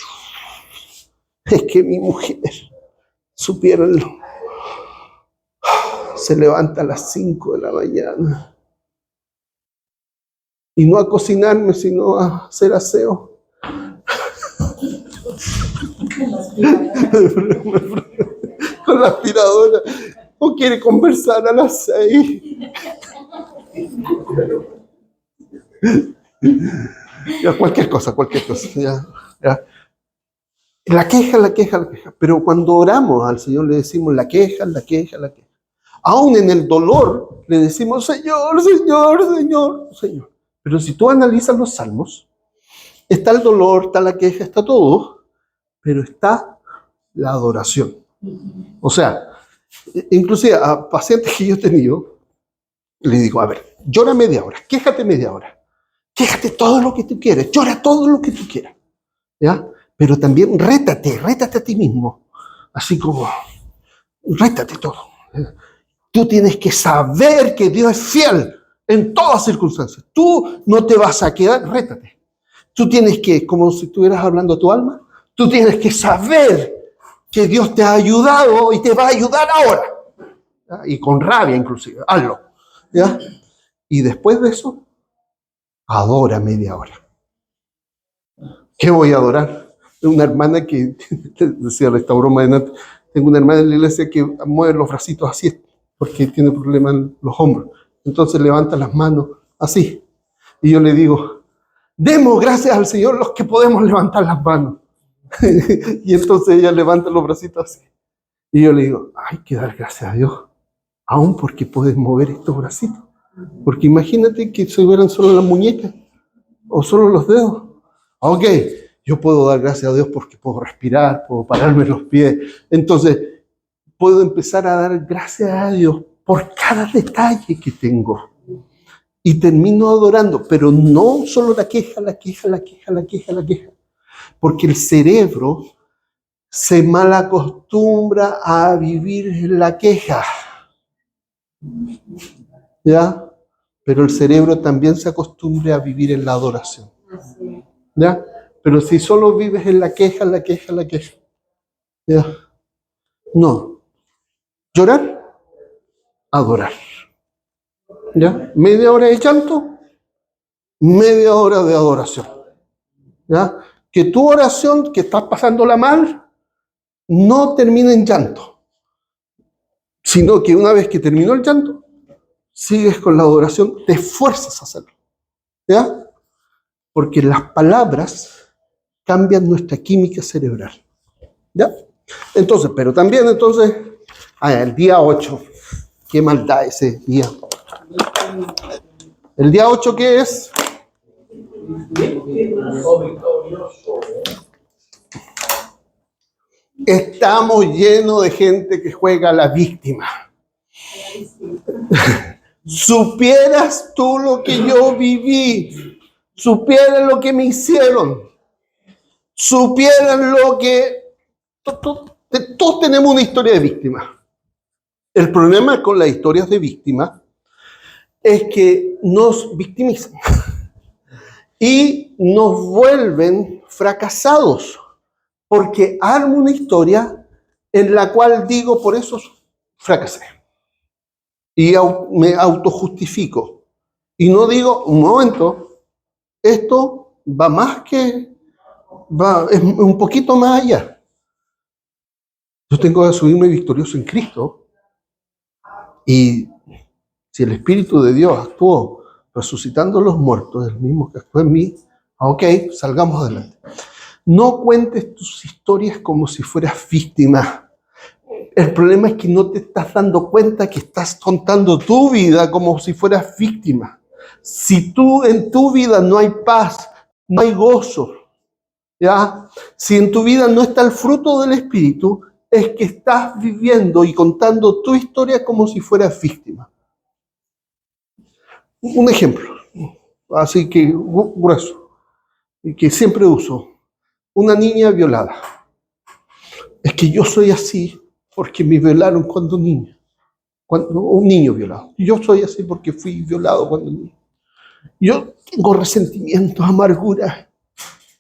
[SPEAKER 1] es que mi mujer, supieron, se levanta a las 5 de la mañana y no a cocinarme, sino a hacer aseo. Con la aspiradora. O quiere conversar a las 6. Ya, cualquier cosa. Ya. La queja. Pero cuando oramos al Señor le decimos la queja. Aún en el dolor le decimos Señor. Pero si tú analizas los salmos, está el dolor, está la queja, está todo, pero está la adoración. O sea, inclusive a pacientes que yo he tenido, le digo, a ver, llora media hora, quéjate media hora, quéjate todo lo que tú quieres, llora todo lo que tú quieras, ¿ya? Pero también rétate a ti mismo, así como, rétate todo. Tú tienes que saber que Dios es fiel en todas circunstancias. Tú no te vas a quedar, rétate. Tú tienes que, como si estuvieras hablando a tu alma, tú tienes que saber que Dios te ha ayudado y te va a ayudar ahora. ¿Ya? Y con rabia inclusive, hazlo. ¿Ya? Y después de eso, adora media hora. ¿Qué voy a adorar? Una hermana que, decía esta broma de Nat, tengo una hermana en la iglesia que mueve los bracitos así, porque tiene problemas en los hombros. Entonces levanta las manos así. Y yo le digo, demos gracias al Señor los que podemos levantar las manos. Y entonces ella levanta los bracitos así. Y yo le digo, hay que dar gracias a Dios, aún porque puedes mover estos bracitos. Porque imagínate que se hubieran solo las muñecas o solo los dedos. Ok, yo puedo dar gracias a Dios porque puedo respirar, puedo pararme los pies. Entonces, puedo empezar a dar gracias a Dios por cada detalle que tengo. Y termino adorando, pero no solo la queja. Porque el cerebro se malacostumbra a vivir en la queja. ¿Ya? Pero el cerebro también se acostumbra a vivir en la adoración. ¿Ya? Pero si solo vives en la queja. ¿Ya? No. Llorar, adorar. ¿Ya? Media hora de llanto, media hora de adoración. ¿Ya? Que tu oración, que estás pasándola mal, no termine en llanto, sino que una vez que terminó el llanto, sigues con la adoración, te esfuerzas a hacerlo. ¿Ya? Porque las palabras cambian nuestra química cerebral. ¿Ya? Entonces, pero también el día 8, qué maldad ese día. ¿El día 8 qué es? Estamos llenos de gente que juega a la víctima. Supieras tú lo que yo viví, supieran lo que me hicieron, supieran lo que... Todos tenemos una historia de víctima. El problema con las historias de víctima es que nos victimizan y nos vuelven fracasados, porque armo una historia en la cual digo, por eso fracasé. Y me autojustifico. Y no digo, un momento, esto va más que, es un poquito más allá. Yo tengo que subirme victorioso en Cristo. Y si el Espíritu de Dios actuó resucitando a los muertos, el mismo que actuó en mí, ok, salgamos adelante. No cuentes tus historias como si fueras víctima. El problema es que no te estás dando cuenta que estás contando tu vida como si fueras víctima. Si tú en tu vida no hay paz, no hay gozo, ¿ya? Si en tu vida no está el fruto del Espíritu, es que estás viviendo y contando tu historia como si fueras víctima. Un ejemplo, así que grueso, y que siempre uso. Una niña violada. Es que yo soy así porque me violaron cuando niño. Un niño violado. Yo soy así porque fui violado cuando niño. Yo tengo resentimientos, amargura.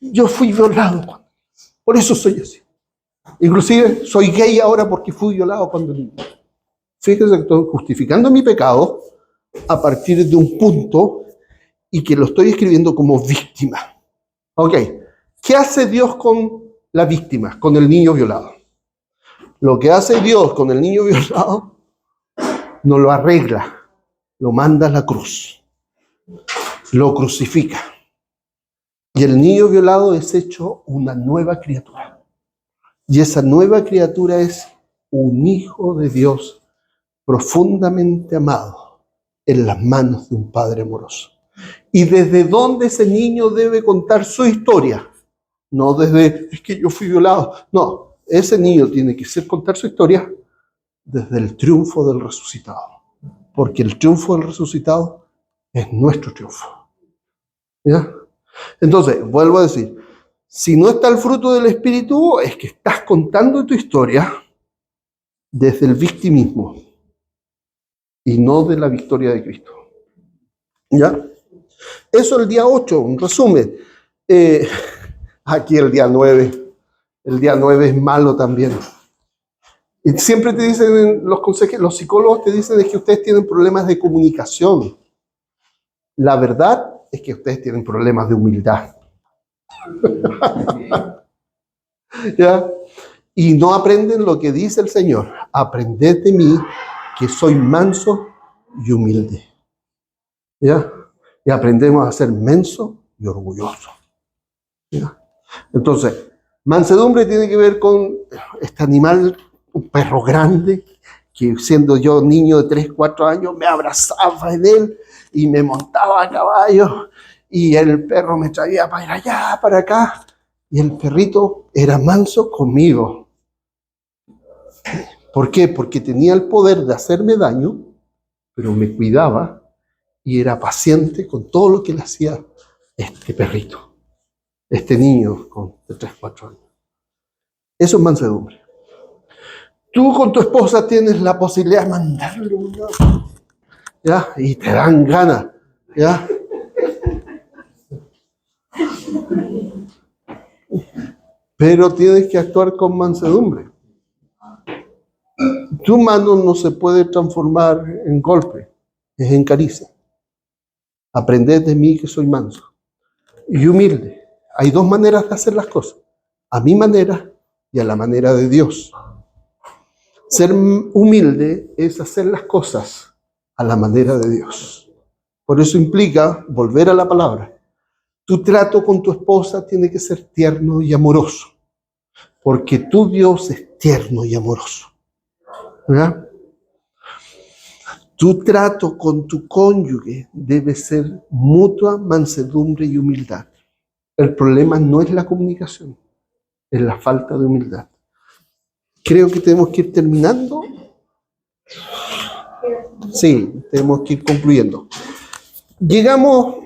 [SPEAKER 1] Yo fui violado. Por eso soy así. Inclusive soy gay ahora porque fui violado cuando niño. Fíjense que estoy justificando mi pecado a partir de un punto y que lo estoy escribiendo como víctima. Ok. ¿Qué hace Dios con la víctima, con el niño violado? Lo que hace Dios con el niño violado, no lo arregla, lo manda a la cruz, lo crucifica. Y el niño violado es hecho una nueva criatura. Y esa nueva criatura es un hijo de Dios profundamente amado en las manos de un Padre amoroso. ¿Y desde dónde ese niño debe contar su historia? No desde, es que yo fui violado. No, ese niño tiene que contar su historia desde el triunfo del resucitado. Porque el triunfo del resucitado es nuestro triunfo. ¿Ya? Entonces, vuelvo a decir, si no está el fruto del Espíritu, es que estás contando tu historia desde el victimismo y no de la victoria de Cristo. ¿Ya? Eso el día 8, un resumen. Aquí el día 9. El día 9 es malo también. Y siempre te dicen los consejeros, los psicólogos te dicen que ustedes tienen problemas de comunicación. La verdad es que ustedes tienen problemas de humildad. ¿Ya? Y no aprenden lo que dice el Señor. Aprended de mí, que soy manso y humilde. ¿Ya? Y aprendemos a ser menso y orgulloso. ¿Ya? Entonces, mansedumbre tiene que ver con este animal, un perro grande, que siendo yo niño de 3, 4 años, me abrazaba en él y me montaba a caballo y el perro me traía para allá, para acá, y el perrito era manso conmigo. ¿Por qué? Porque tenía el poder de hacerme daño, pero me cuidaba y era paciente con todo lo que le hacía este perrito, este niño de 3, 4 años. Eso es mansedumbre. Tú con tu esposa tienes la posibilidad de mandarle una, ¿ya? Y te dan ganas, ¿ya? Pero tienes que actuar con mansedumbre. Tu mano no se puede transformar en golpe, es en caricia. Aprended de mí que soy manso y humilde. Hay 2 maneras de hacer las cosas, a mi manera y a la manera de Dios. Ser humilde es hacer las cosas a la manera de Dios. Por eso implica volver a la palabra. Tu trato con tu esposa tiene que ser tierno y amoroso, porque tu Dios es tierno y amoroso. ¿Verdad? Tu trato con tu cónyuge debe ser mutua mansedumbre y humildad. El problema no es la comunicación, es la falta de humildad. Creo que tenemos que ir terminando. Sí, tenemos que ir concluyendo. Llegamos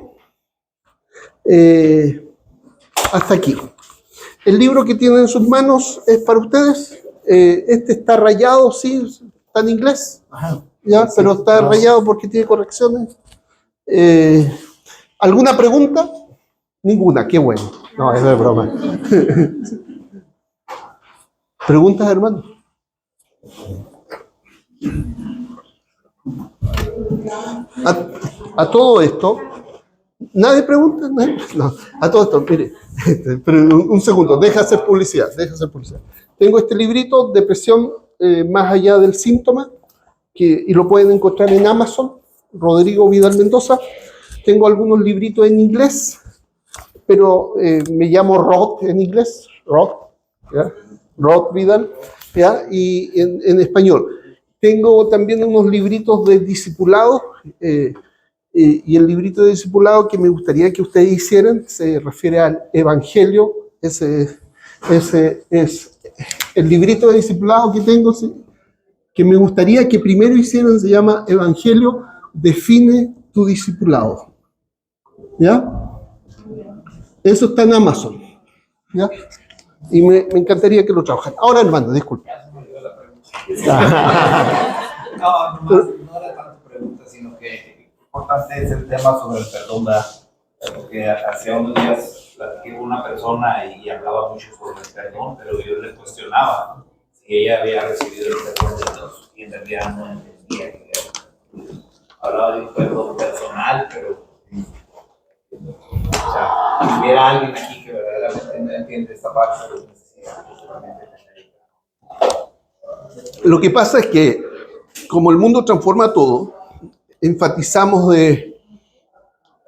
[SPEAKER 1] hasta aquí. El libro que tienen en sus manos es para ustedes. Este está rayado, sí, está en inglés.
[SPEAKER 4] Ajá.
[SPEAKER 1] Ya,
[SPEAKER 4] Sí,
[SPEAKER 1] pero está
[SPEAKER 4] no.
[SPEAKER 1] rayado porque tiene correcciones. ¿Alguna pregunta? Ninguna, qué bueno. No, eso es broma. ¿Preguntas, hermano? A todo esto, ¿nadie pregunta? No, a todo esto, mire, pero un segundo, deja hacer publicidad. Tengo este librito, Depresión más allá del síntoma, y lo pueden encontrar en Amazon, Rodrigo Vidal Mendoza. Tengo algunos libritos en inglés, pero me llamo Rod en inglés, Rod Vidal, ¿ya? Y en español. Tengo también unos libritos de discipulado, y el librito de discipulado que me gustaría que ustedes hicieran se refiere al Evangelio. Ese es el librito de discipulado que tengo, que me gustaría que primero hicieran, se llama Evangelio, define tu discipulado. ¿Ya? Eso está en Amazon. ¿Ya? Y me encantaría que lo trabajaran. Ahora, hermano, disculpe.
[SPEAKER 8] No era tanto pregunta, sino que importante es el tema sobre el perdón, ¿verdad? Porque hace unos días platiqué con una persona y hablaba mucho sobre el perdón, pero yo le cuestionaba si ella había recibido el perdón de Dios, y en realidad no entendía que hablaba de un perdón personal, pero o sea, si hubiera alguien aquí que verdaderamente no entiende esta parte, pues necesita solamente
[SPEAKER 1] Lo que pasa es que, como el mundo transforma todo, enfatizamos de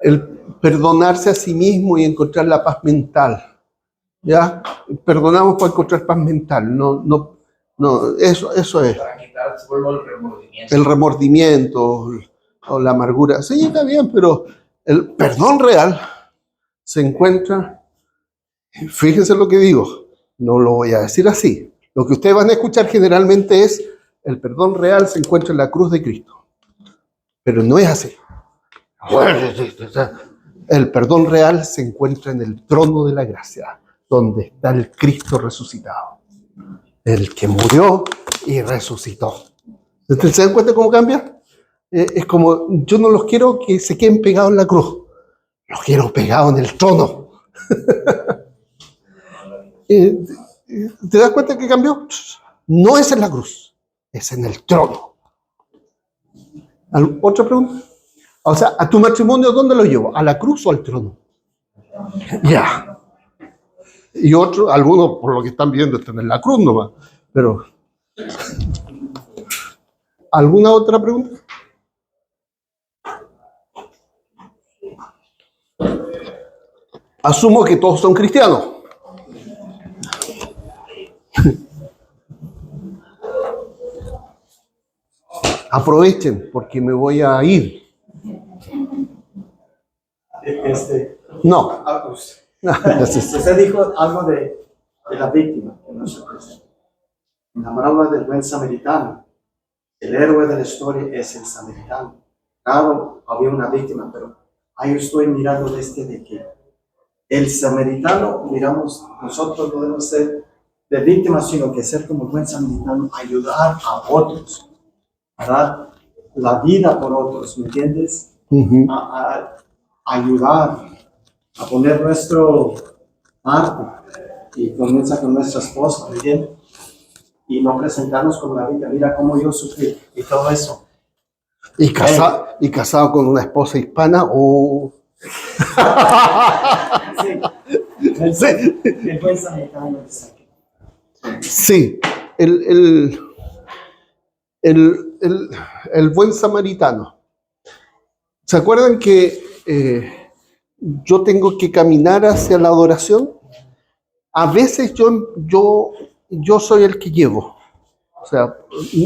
[SPEAKER 1] el perdonarse a sí mismo y encontrar la paz mental. ¿Ya? Perdonamos para encontrar paz mental. No, eso es.
[SPEAKER 8] para quitar solo el remordimiento.
[SPEAKER 1] El remordimiento o la amargura. Sí, está bien, pero el perdón real se encuentra, fíjense lo que digo, no lo voy a decir así. Lo que ustedes van a escuchar generalmente es, el perdón real se encuentra en la cruz de Cristo. Pero no es así. El perdón real se encuentra en el trono de la gracia, donde está el Cristo resucitado. El que murió y resucitó. ¿Se dan cuenta cómo cambia? Es como, yo no los quiero que se queden pegados en la cruz. Los quiero pegados en el trono. ¿Te das cuenta que cambió? No es en la cruz, es en el trono. ¿Otra pregunta? O sea, ¿a tu matrimonio dónde lo llevo? ¿A la cruz o al trono? Ya. Y otros, algunos por lo que están viendo están en la cruz nomás. Pero, ¿alguna otra pregunta? Asumo que todos son cristianos. Aprovechen, porque me voy a ir. No.
[SPEAKER 9] Usted dijo algo de la víctima, que no se presenta. En la parábola del buen samaritano, el héroe de la historia es el samaritano. Claro, había una víctima, pero ahí estoy mirando de que el samaritano, miramos, nosotros no debemos ser de víctimas, sino que ser como el buen samaritano, ayudar a otros, a dar la vida por otros, ¿me entiendes? A ayudar, a poner nuestro parte, y comienza con nuestra esposa, ¿me entiendes? Y no presentarnos como la vida, mira cómo yo sufrí, y todo eso.
[SPEAKER 1] Y casado con una esposa hispana, o...
[SPEAKER 9] Sí, el buen samaritano es aquí.
[SPEAKER 1] Sí, el buen samaritano. ¿Se acuerdan que yo tengo que caminar hacia la adoración? A veces yo soy el que llevo. O sea,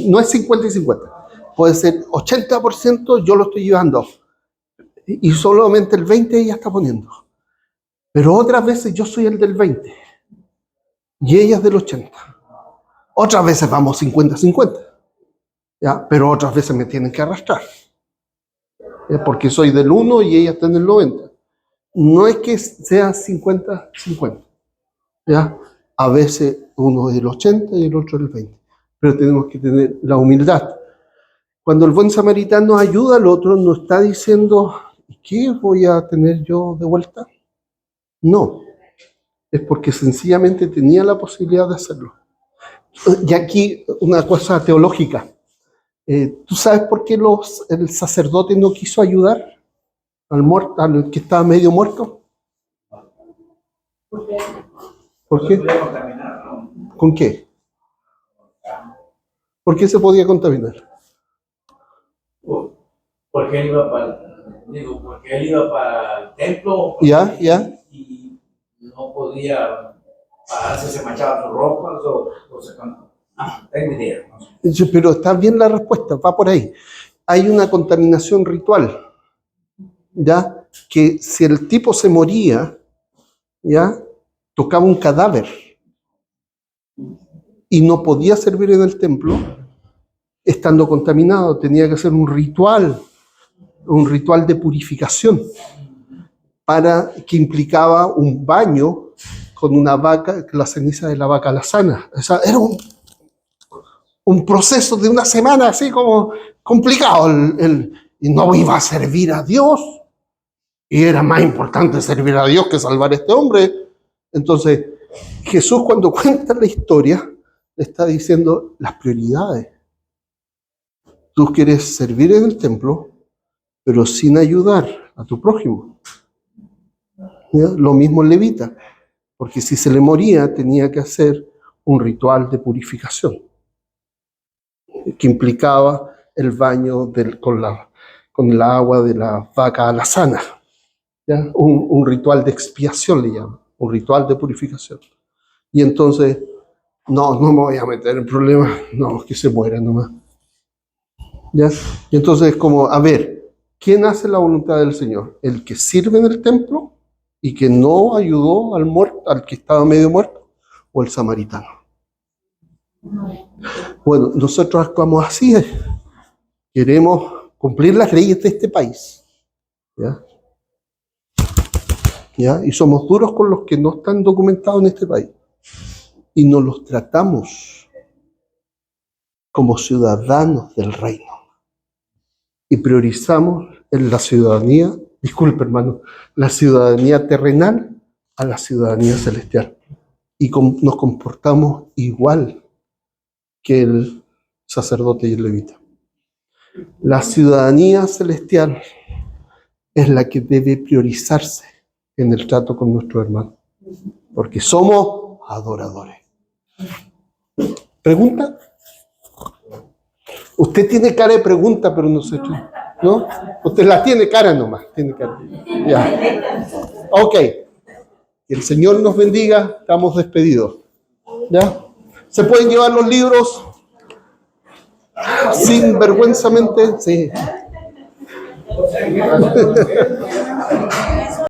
[SPEAKER 1] no es 50 y 50. Puede ser 80% yo lo estoy llevando. Y solamente el 20% ella está poniendo. Pero otras veces yo soy el del 20%. Y ella es del 80%. Otras veces vamos 50-50. ¿Ya? Pero otras veces me tienen que arrastrar. Porque soy del 1 y ella está en el 90. No es que sea 50-50. ¿Ya? A veces uno es del 80 y el otro del 20. Pero tenemos que tener la humildad. Cuando el buen samaritano ayuda al otro, no está diciendo, ¿y qué voy a tener yo de vuelta? No, es porque sencillamente tenía la posibilidad de hacerlo. Y aquí una cosa teológica. ¿Tú sabes por qué el sacerdote no quiso ayudar al que estaba medio muerto? ¿Por qué? ¿Con qué? ¿Por qué se podía contaminar?
[SPEAKER 2] Porque él iba para el templo.
[SPEAKER 1] Ya.
[SPEAKER 2] Y no podía pararse, se manchaba sus ropas o se tengo idea. No sé.
[SPEAKER 1] Pero está bien la respuesta, va por ahí. Hay una contaminación ritual, ¿ya? Que si el tipo se moría, ¿ya? Tocaba un cadáver y no podía servir en el templo estando contaminado, tenía que hacer un ritual de purificación que implicaba un baño con una vaca, la ceniza de la vaca lasana. O sea, era un proceso de una semana así como complicado. Y no iba a servir a Dios. Y era más importante servir a Dios que salvar a este hombre. Entonces, Jesús cuando cuenta la historia, le está diciendo las prioridades. Tú quieres servir en el templo, pero sin ayudar a tu prójimo. ¿Ya? Lo mismo el levita, porque si se le moría tenía que hacer un ritual de purificación, que implicaba el baño con el agua de la vaca alazana. ¿Ya? Un ritual de expiación le llaman, un ritual de purificación. Y entonces, no me voy a meter en problemas, no, que se muera nomás. ¿Ya? Y entonces, como, a ver, ¿quién hace la voluntad del Señor? ¿El que sirve en el templo y que no ayudó al que estaba medio muerto? ¿O el samaritano? Bueno, nosotros actuamos así. Queremos cumplir las leyes de este país. ¿Ya? ¿Ya? Y somos duros con los que no están documentados en este país. Y nos los tratamos como ciudadanos del reino. Y priorizamos en la ciudadanía, disculpe hermano, la ciudadanía terrenal a la ciudadanía celestial. Y nos comportamos igual que el sacerdote y el levita. La ciudadanía celestial es la que debe priorizarse en el trato con nuestro hermano, porque somos adoradores. ¿Pregunta? Usted tiene cara de pregunta, pero no sé, ¿no? Usted la tiene cara nomás, tiene cara. Ya. Ok. Que el Señor nos bendiga, estamos despedidos. ¿Ya? ¿Se pueden llevar los libros sin vergüenzamente? Sí.